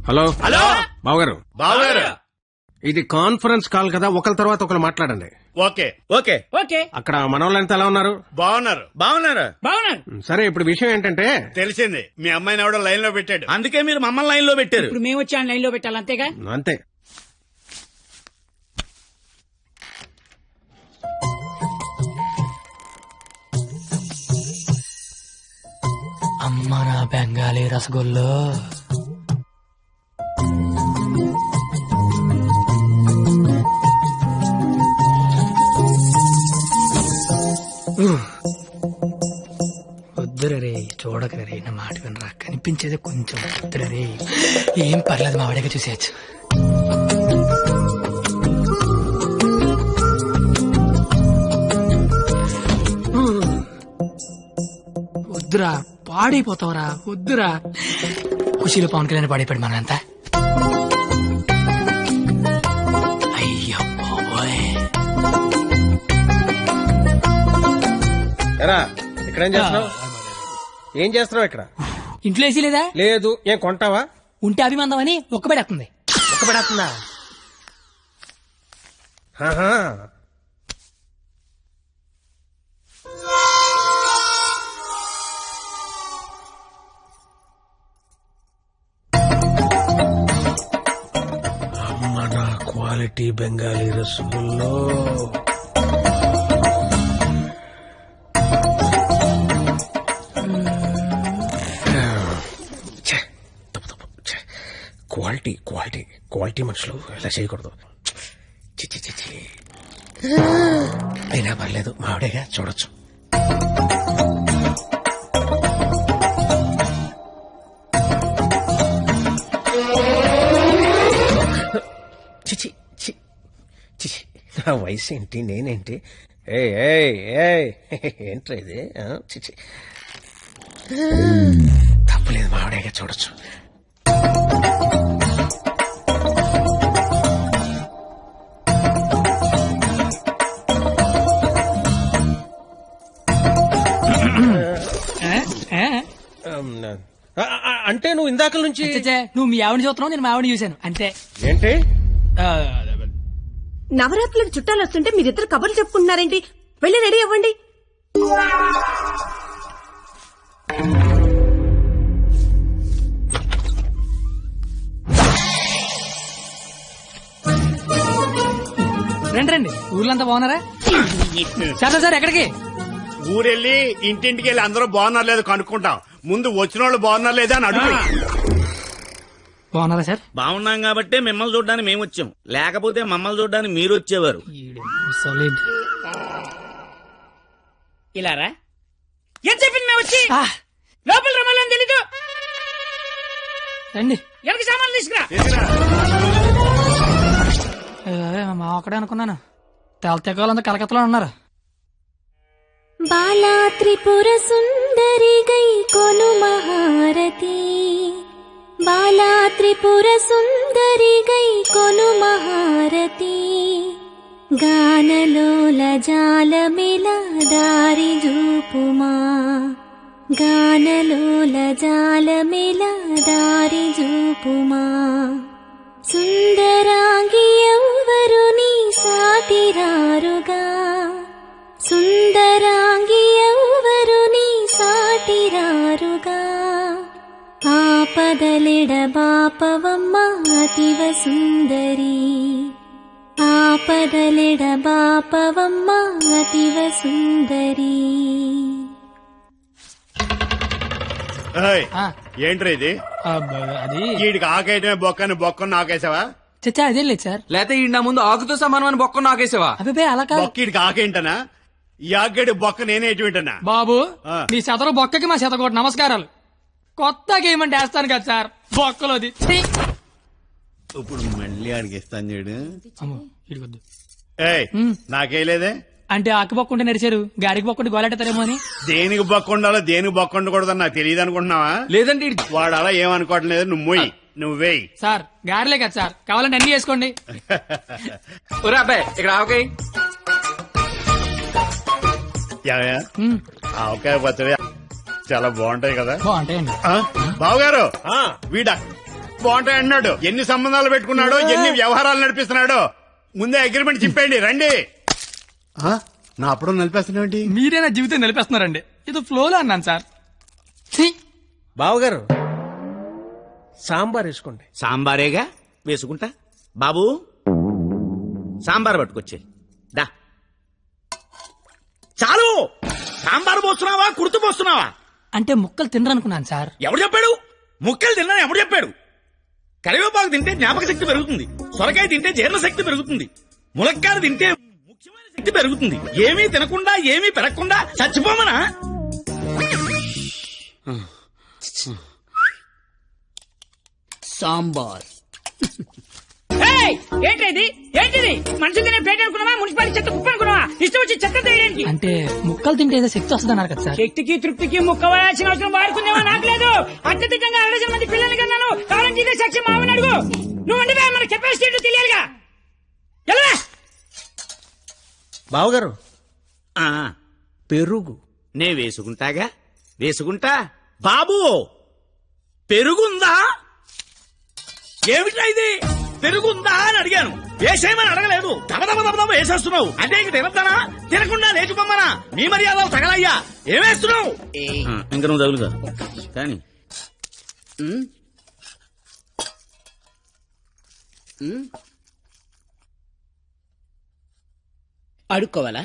Hello hello బావగారు, బావగారు, ఇది కాన్ఫరెన్స్ కాల్ కదా, ఒకరి తర్వాత ఒకరు మాట్లాడండి. ఓకే ఓకే ఓకే అక్కడ మనోళ్ళంతా ఎలా ఉన్నారు? బాగున్నారు బాగున్నారు. బాగున్నాను. సరే, ఇప్పుడు విషయం ఏంటంటే తెలిసింది, మీ అమ్మాయిని ఎవడో లైన్ లో పెట్టాడు. అందుకే మీరు మమ్మల్ని లైన్ లో పెట్టారు. ఇప్పుడు మేము వచ్చి లైన్ లో పెట్టాలి అంతేగా. అంతే. అమ్మ నా బెంగాలీ రసగుల్లో. వద్దురే, చూడకరే, నా మాట వినరా, కనిపించేది కొంచెం వద్దురే. ఏం పర్లేదు, మా వాడిగా చూసేయచ్చు. వద్దురా, పాడైపోతావురా, వద్దురా. ఖుషీలో పవన్ కళ్యాణ్ పాడైపోయాడు మనంతా. అయ్యో బాబోయ్. ఎరా, ఇక్కడ ఏం చేస్తున్నావు? ఏం చేస్తున్నావు ఇక్కడ? ఇంట్లో వేసి లేదా? లేదు. ఏం కొంటావా? ఉంటే అభిమందం అని ఒక్కబడేస్తుంది. ఒక్కబడేస్తుందా? అమ్మ నా క్వాలిటీ బెంగాలీ రసగుల్లో. క్వాలిటీ క్వాలిటీ క్వాలిటీ మనుషులు ఇలా చేయకూడదు. చిచ్చి చిచ్చి. అయినా పర్లేదు, మావిడేగా, చూడొచ్చు. చిచి చిచి, నా వయసు ఏంటి, నేనేంటి? ఏంట్రా ఇది? చిచి, తప్పలేదు, మావిడేగా, చూడొచ్చు. అంటే నువ్వు ఇందాక నుంచి నువ్వు మీ ఆవిడ చూస్తున్నావు, నేను మా ఆవిడ చూశాను అంతే. ఏంటి? నవరాత్రులకు చుట్టాలు వస్తుంటే మీరిద్దరు కబుర్లు చెప్పుకుంటున్నారేంటి? వెళ్ళి రెడీ అవ్వండి. రండి రండి, ఊర్లంతా బాగున్నారా? సార్ ఎక్కడికి? ఊరెళ్ళి ఇంటింటికి వెళ్ళి అందరూ బాగున్నారు లేదు కనుక్కుంటాం. ముందు వచ్చిన వాళ్ళు బాగున్నారు లేదా అని అడుగు. బాగున్నారా సార్? బాగున్నాం కాబట్టి మిమ్మల్ని చూడడానికి మేము వచ్చాం, లేకపోతే మమ్మల్ని చూడడానికి మీరు వచ్చేవారు. ఇలా రా. ఏం చెప్పింది మేము వచ్చి? లోపల రమ్మాలని తెలీదు. రండి, ఎవరికి సామాన్లు తీసుకురా. మా ఒక్కడే అనుకున్నాను. తెలతెక్కలంతా కలకత్తలో ఉన్నారు. బాలా త్రిపుర సుందరి గై కొను మహారతి, బాలా త్రిపుర సుందరి గై కొను మహారతి, గానలోల జాలమిల దారి జూపుమా, గానలోల జాలమిల దారి జూపుమా, సుందరాంగి ఎవ్వరు నీ సాటిరారుగా, సుందరాంగి ఎవ్వరు నీ సాటిరారుగా, ఆపదలెడ బాపవమ్మ అతివ సుందరి, ఆపదలెడ బాపవమ్మ అతివ సుందరి. ఏంట్రా ఇది? అది వీడికి ఆకేయటమే బొక్కని బొక్కను నాకేసావా? చచ్చా అదేం లేదు సార్. లేకపోతే ఈ నా ముందు ఆకుతో సమానం అని బొక్క నాకేసావా? అభిపే అలా కాదు. బొక్కీడికి ఆకేంటనా? ఈ ఆకేడు బొక్క నేనేటి వింటనా? బాబు, మీ శతరు బొక్కకి మా శతకోటి నమస్కారాలు. కొత్త గేమ్ అంటే వేస్తాను కదా సార్, బొక్కలోది. ఇప్పుడు మళ్ళీ ఆడికి ఇస్తాను చూడు. ఇడికొద్దు. నాకేలేదే అంటే ఆకు బొక్క ఉంటే నడిచారు, గాడికి బొక్క ఉంటే గోలెట్టారేమో అని. దేనికి బొక్క ఉండాలో దేనికి బొక్క ఉండకూడదని నాకు తెలియదు అనుకుంటున్నావా? లేదంటే వాడు అలా ఏమనుకోవట్లేదు. నువ్వు మొయ్యి, నువ్వేయి సార్. గారెలే కదా సార్, కావాలంటే అన్ని చేసుకోండి. అబ్బాయి ఇక్కడ ఆవకాయ. ఆవకాయ పచ్చడి చాలా బాగుంటాయి కదా. బాగుంటాయండి. బావగారు, వీడ బాగుంటాయి అన్నాడు. ఎన్ని సంబంధాలు పెట్టుకున్నాడో, ఎన్ని వ్యవహారాలు నడిపిస్తున్నాడో. ముందే అగ్రిమెంట్ చెప్పండి. రండి. నా అప్పుడు నడిపేస్తున్నాండి. మీరే నా జీవితం నిలిపేస్తున్నారండి. ఇది ఫ్లోలో అన్నాను సార్. ఛీ! బావగారు సాంబార్ వేసుకోండి. సాంబారేగా వేసుకుంటా. బాబు సాంబార్ పట్టుకొచ్చే. దా చాలు. సాంబార్ పోస్తున్నావా, కుర్తు పోస్తున్నావా? అంటే ముక్కలు తినరనుకున్నాను సార్. ఎవడు చెప్పాడు? ముక్కలు తిన్నాను ఎవడు చెప్పాడు? కరివేపాకు తింటే జ్ఞాపక శక్తి పెరుగుతుంది, సొరకాయ తింటే జీర్ణ శక్తి పెరుగుతుంది, ములక్కాయ తింటే ముఖ్యమైన శక్తి పెరుగుతుంది. ఏమీ తినకుండా ఏమీ పెరగకుండా చచ్చిపోమనా? సాంబార్. ఏంటిది? ఏంటిది? మనుషులు తినే ప్లేట్ అనుకున్నావా, మున్సిపాలిటీ చెత్త కుప్ప అనుకున్నావా? ఇష్టం వచ్చి చెత్త తీయడానికి. అంటే ముక్కలు తింటే ఏదో శక్తి వస్తుంది అన్నారు కదా సార్. శక్తికి తృప్తికి ముక్క వేయాల్సిన అవసరం వాడుకుందేమో నాకు లేదు. అత్యధికంగా 60 మంది పిల్లలు కన్నాను. కావాలంటే ఇదే సాక్షి మామని అడుగు. నువ్వు అంటే మన కెపాసిటీ ఏంటో తెలియాలిగా. ఎలా బావగారు ఆ, పెరుగు నే వేసుకుంటాగా, వేసుకుంటా. బాబు పెరుగుందా? ఏమిటా ఇది? పెరుగుందా అని అడిగాను, వేసేయమని అడగలేదు. దబదబ వేసేస్తున్నావు. అంటే ఇంక తినద్దానా? తినకుండా లేచిపోమ్మనా? మీ మర్యాదలు తగలయ్యా. ఏమేస్తున్నావు? ఇంక నువ్వు తగులుగా కానీ అడుక్కోవాలా?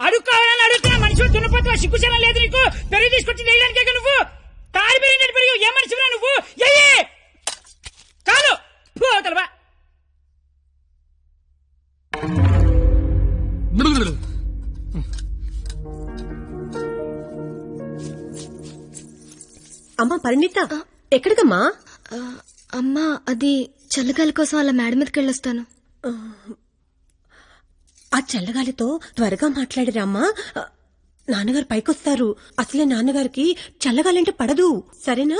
అడుక్కోవాలని అడుగుతున్నా. మనుషులు దున్నపోతున్నా, సిగ్గుచనం లేదు నీకు. పెరుగు తీసుకొచ్చి వేయడానికే నువ్వు తాడి పెరిగినట్టు పెరుగు. ఏ మనిషిరా నువ్వు? కాదు పోతలవా. అమ్మా పరిణిత, ఎక్కడికమ్మా? అమ్మా అది చల్లగాలి కోసం అలా మేడ మీదకి వెళ్ళొస్తాను. ఆ చల్లగాలితో త్వరగా మాట్లాడిరామ్మా. నాన్నగారు పైకొస్తారు. అసలే నాన్నగారికి చల్లగాలంటే పడదు. సరేనా?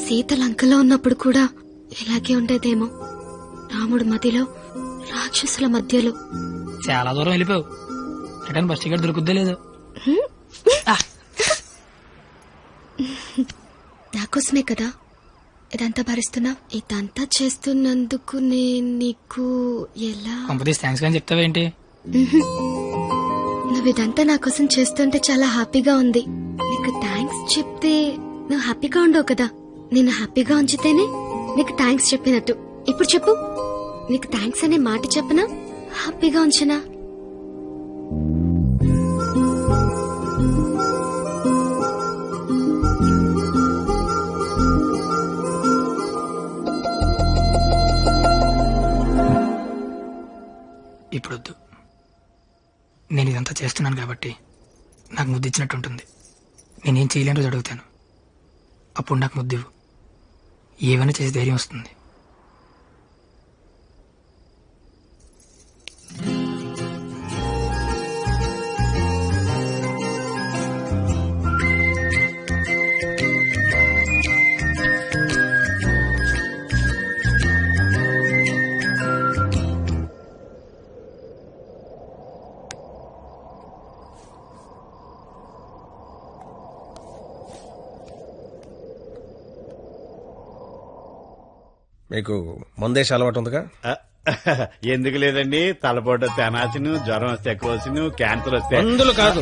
సీత లంకలో ఉన్నప్పుడు కూడా ఇలాగే ఉండేదేమో. రాముడు మధ్యలో, రాక్షసుల మధ్యలో. చాలా దూరం వెళ్ళిపోయావు. రిటర్న్ బస్ టికెట్ దొరుకుద్దే లేదు. నాకోసమే కదా ఇదంతా భరిస్తున్నావు. ఇదంతా చేస్తున్నందుకు నేను నీకు ఎలా కంపెనీస్ థ్యాంక్స్ కానీ చెప్తావేంటి? నువ్వు ఇదంతా నా కోసం చేస్తుంటే చాలా హ్యాపీగా ఉంది. నీకు థ్యాంక్స్ చెప్తే నువ్వు హ్యాపీగా ఉండవు కదా. నేను హ్యాపీగా ఉంచితేనే నీకు థ్యాంక్స్ చెప్పినట్టు. ఇప్పుడు చెప్పు, నీకు థ్యాంక్స్ అనే మాట చెప్పనా, హ్యాపీగా ఉంచనా? ఇప్పుడొద్దు. నేను ఇదంతా చేస్తున్నాను కాబట్టి నాకు ముద్దు ఇచ్చినట్టు ఉంటుంది. నేనేం చేయలేని రోజు అడుగుతాను, అప్పుడు నాకు ముద్దు ఇవ్వు. ఏమైనా చేసి ధైర్యం వస్తుంది. మీకు మందేసి అలవాటు ఉందిగా? ఎందుకు లేదండి. తలపోటు తెనాసిను, జ్వరం వస్తే కోసిను, క్యాన్సర్ వస్తే మందులు కాదు,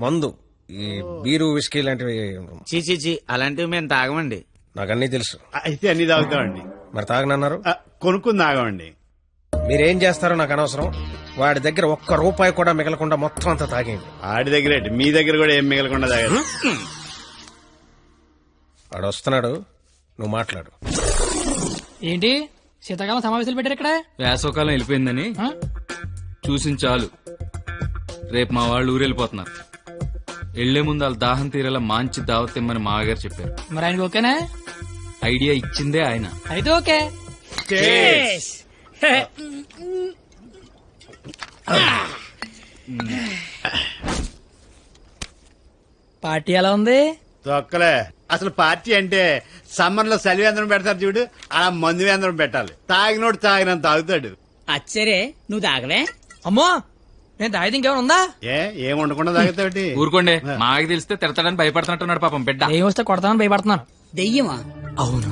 మందు. ఈ బీరు విస్కీ లాంటివి చీ అలాంటివి మేము తాగమండి. నాకు అన్నీ తెలుసు. అయితే అన్ని తాగుతామండి. మరి తాగనన్నారు? కొనుక్కుని తాగమండి. మీరేం చేస్తారో నాకు అనవసరం. వాడి దగ్గర ఒక్క రూపాయి కూడా మిగలకుండా మొత్తం అంతా తాగేయండి. ఆడి దగ్గర మీ దగ్గర కూడా ఏం మిగలకుండా తాగారు. వాడు వస్తున్నాడు, నువ్వు మాట్లాడు. ఏంటి శీతాకాలం సమావేశాలు పెట్టారు ఇక్కడ? వేసవకాలం వెళ్ళిపోయిందని చూసింది చాలు. రేపు మా వాళ్ళు ఊరెళ్ళిపోతున్నారు. వెళ్లే ముందు వాళ్ళ దాహం తీరేలా మంచి దావత్ ఇమ్మని మామగారు చెప్పారు. మరి ఆయనకి ఓకేనా? ఐడియా ఇచ్చిందే ఆయన. అయితే ఓకే. పార్టీ ఎలా ఉంది? తొక్కలే. అసలు పార్టీ అంటే సమ్మర్ లో చలివేంద్రం పెడతారు చూడు, అలా మందు వేంద్రం పెట్టాలి. తాగినోడు తాగినంత తాగుతాడు. అచ్చరే నువ్వు తాగవే? అమ్మో నేను తాగితే ఇంకేమైనా ఉందా? ఏం ఉండకుండా తాగుతావుటి? ఊరుకోండి, మాకు తెలిస్తే తిడతాడని భయపడుతున్నట్టున్నాడు పాపం బిడ్డ. ఏం వస్తే కొడతామని భయపడుతున్నాను. దెయ్యమా? అవును,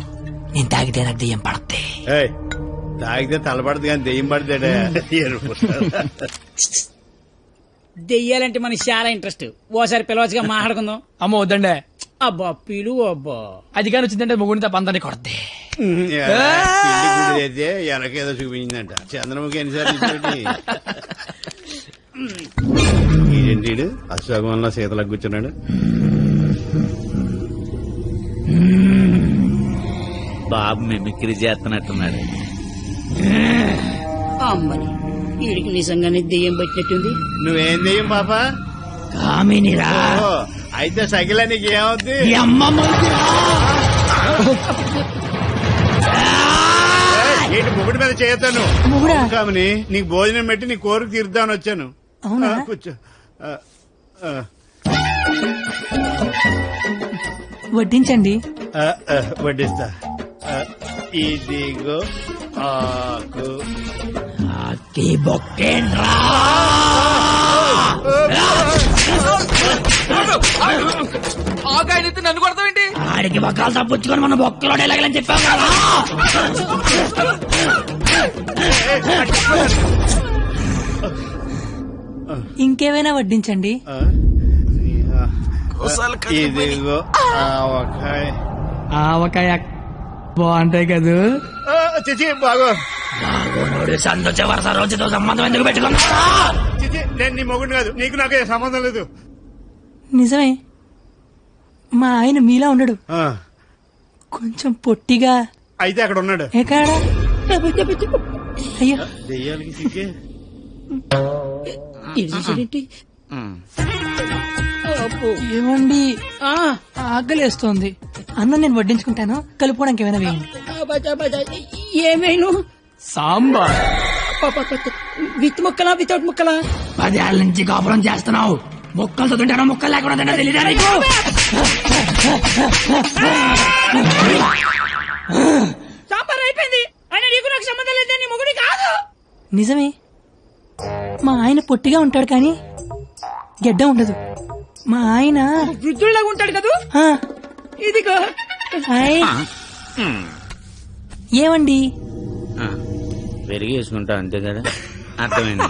నేను తాగితే నాకు దెయ్యం పడద్ది. ఏయ్, తాగితే తలపడదు కానీ దెయ్యం పడతాడే. దెయ్యాలంటే మనకి చాలా ఇంట్రెస్ట్. ఓసారి పిలవచ్చుగా మాట్లాడుకుందాం. అమ్మో వద్దండి. అబ్బా పిలు అబ్బా. అది కానీ వచ్చిందంటే ముగ్గురితో పంతాన్ని కొడద్ది. అయితే వెనకేదో చూపించిందంట. చంద్రముఖి ఎన్నిసార్లు ఏంటి అశ్వగంలో శీతలకు కూర్చున్నాడు. బాబు మిమిక్రీ చేస్తున్నట్టున్నాడు. అమ్మని వీడికి నిజంగానే దెయ్యం పట్టినట్టుంది. నువ్వేం దెయ్యం పాప? కామినిరా. ఓ, అయితే సగిల నీకు ఏమవుద్ది? ఏంటి ముగుడి మీద చేయతాను కామని? నీకు భోజనం పెట్టి నీ కోరిక తీర్దామని వచ్చాను. కూర్చో. వడ్డించండి. వడ్డిస్తా. ఇదిగో ఆకు. ఆకాయనైతే నన్ను కొడతావేంటి? ఆడికి బొక్కలు తప్పించుకొని మన బొక్కలో ఎలాగలని చెప్పాం కదా. ఇంకేమైనా వడ్డించండి. ఇదిగో ఆవకాయ. ఆవకాయ బాగుంటాయి కదూ. చిచి బాగో. సంతోష వరుస రోజుతో సంబంధం ఎందుకు పెట్టుకున్నా? చిచి, నేను నీ మొగుడు కాదు. నీకు నాకు సంబంధం లేదు. నిజమే, మా ఆయన మీలా ఉండడు, కొంచెం పొట్టిగా. అయితే అక్కడ ఉన్నాడు. ఎక్కడ? అయ్యో దెయ్యాలకి సిక్కే. ఏమండి, ఆకలేస్తోంది. అన్నం నేను వడ్డించుకుంటాను, కలుపుకోవడానికి ఏమైనా వేయండి. ఏమైనా సాంబార్. విత్ ముక్కలా వితౌట్ ముక్కలా? 10 ఏళ్ల నుంచి కాపురం చేస్తున్నావు, ముక్కలతో తింటానో ముక్కలు లేకుండా తింటా తెలియదా నీకు? సాంబార్ అయిపోయింది. అయినా నీకు నాకు సంబంధం లేదే, నీ మొగుడి కాదు. నిజమే, మా ఆయన పొట్టిగా ఉంటాడు కానీ గెడ్డ ఉండదు. మా ఆయన వృద్ధుల్లాగా ఉంటాడు కదా. ఇదిగో ఏమండి, పెరిగి వేసుకుంటా అంతే కదా. అర్థమైంది.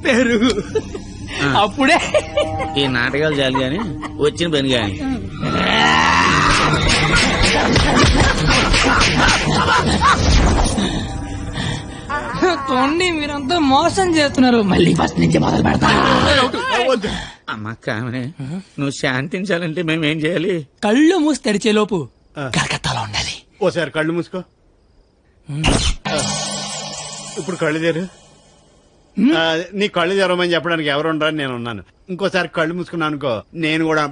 పెరుగు అప్పుడే ఈ నాటకాలు చాలు గాని వచ్చిన పని గాని. తోండి, మీరంతా మోసం చేస్తున్నారు. మళ్ళీ ఫస్ట్ నుంచి మొదలు పెడతా. అమ్మ కామనే, నువ్వు శాంతించాలంటే మేమేం చేయాలి? కళ్ళు మూసి తెరిచే లోపు కలకత్తాలో ఉండాలి. ఓసారి కళ్ళు మూసుకో. ఇప్పుడు కళ్ళు తెరు. నీ కళ్ళు తెరవమని చెప్పడానికి ఎవరు ఉండరని నేను ఉన్నాను. ఇంకోసారి కళ్ళు మూసుకున్నా అనుకో, నేను కూడా.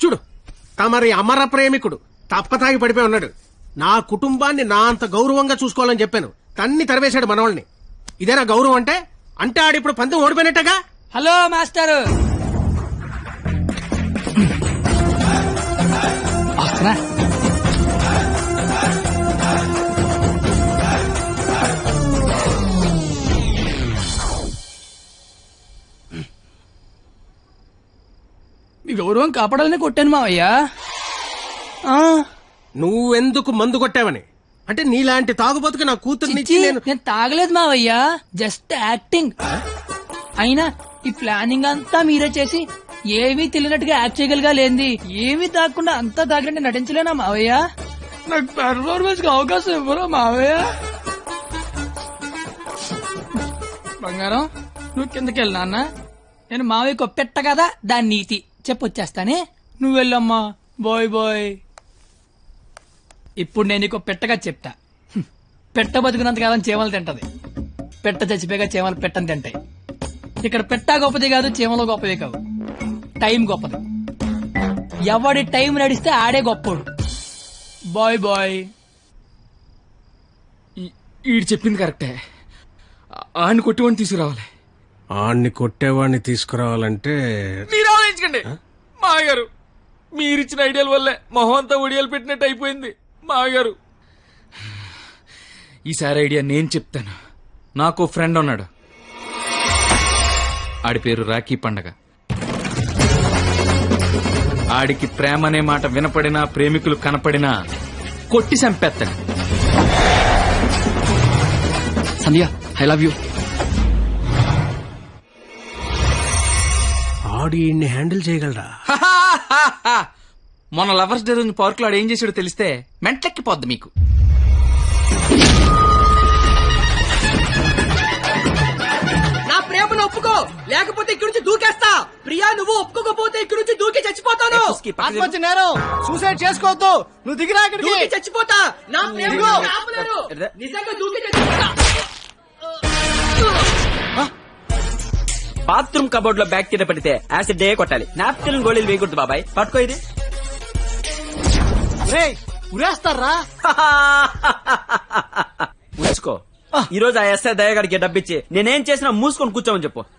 చూడు, తమరి అమర ప్రేమికుడు తప్పతాగి పడిపోయి ఉన్నాడు. నా కుటుంబాన్ని నా అంత గౌరవంగా చూసుకోవాలని చెప్పాను, తన్ని తరివేశాడు మనవాళ్ళని. ఇదేనా గౌరవం అంటే? అంటే ఆడిప్పుడు పందెం ఓడిపోయినట్టగా. హలో మాస్టర్, వస్తున్నా. మీ గౌరవం కాపాడాలని కొట్టాను మావయ్యా. నువ్వెందుకు మందు కొట్టావని? అంటే నీలాంటి తాగుబోతుకి నా కూతుర్నిచ్చి నేను తాగలేదు మావయ్యా, జస్ట్ యాక్టింగ్. అయినా ఈ ప్లానింగ్ అంతా మీరే చేసి ఏమీ తెలియనట్టుగా యాక్ట్ చేయగలిగా లేంది. ఏమీ తాగకుండా అంతా తాగినట్టు నటించలేనా మావయ్య? నాకు పెర్ఫార్మెన్స్ కి అవకాశం ఇవ్వరా మావయ్య? బంగారం, నువ్వు కిందకెళ్ళి నాన్న. నేను మావయ్యకు పెట్ట కదా, దాని నీతి చెప్పొచ్చేస్తానే. నువ్వు వెళ్ళమ్మా. Bye bye. ఇప్పుడు నేను నీకు పెట్టగా చెప్తా. పెట్ట బతుకున్నంత కాలం చీమలు తింటది, పెట్ట చచ్చిపోయాక చీమలు పెట్టని తింటాయి. ఇక్కడ పెట్ట గొప్పది కాదు, చీమలు గొప్పది కావు, టైం గొప్పది. ఎవడి టైం నడిస్తే ఆడే గొప్పోడు. Bye bye. ఈడు చెప్పింది కరెక్టే. ఆడిని కొట్టివాడిని తీసుకురావాలి. ఆణ్ణి కొట్టేవాడిని తీసుకురావాలంటే మీరు ఆలోచించకండి మామగారు. మీరిచ్చిన ఐడియాల వల్లే మొహం అంతా ఒడియాలు పెట్టినట్టు అయిపోయింది మామగారు. ఈసారి ఐడియా నేను చెప్తాను. నాకు ఫ్రెండ్ ఉన్నాడు, ఆడి పేరు రాఖీ పండగ. ఆడికి ప్రేమ అనే మాట వినపడినా, ప్రేమికులు కనపడినా కొట్టి చంపేస్తాను. సంధ్య ఐ లవ్ యూ. ఆడు ఈయన్ని హ్యాండిల్ చేయగలరా? మొన్న లవర్స్ డే రోజు పార్క్ లో ఆడు ఏం చేసాడో తెలిస్తే మెంట్లెక్కిపోద్ది మీకు. నా ప్రేమను ఒప్పుకో, లేకపోతే ఇక్కడి నుంచి దూకేస్తా. ప్రియా నువ్వు ఒప్పుకోకపోతే ఇక్కడి నుంచి దూకి చచ్చిపోతాను. ఆత్మహత్య నేరం, సూసైడ్ చేసుకోవద్దు. నువ్వు దిగిరా ఇక్కడికి. దూకి చచ్చిపోతా. నా ప్రేమను ఆపలేరు. నిజంగా దూకి చచ్చిపోతా. బాత్రూమ్ కబోర్డ్ లో బ్యాక్టీరియా పడితే యాసిడ్ డే కొట్టాలి. నాప్కిన్ గోళీలు వేయకూడదు బాబాయ్. పట్టుకో ఇది. ఉరేస్తారా? ఉంచుకో. ఈ రోజు ఆ ఎస్ఐ దయగాడికి డబ్బిచ్చి నేనేం చేసినా మూసుకొని కూర్చోమని చెప్పు.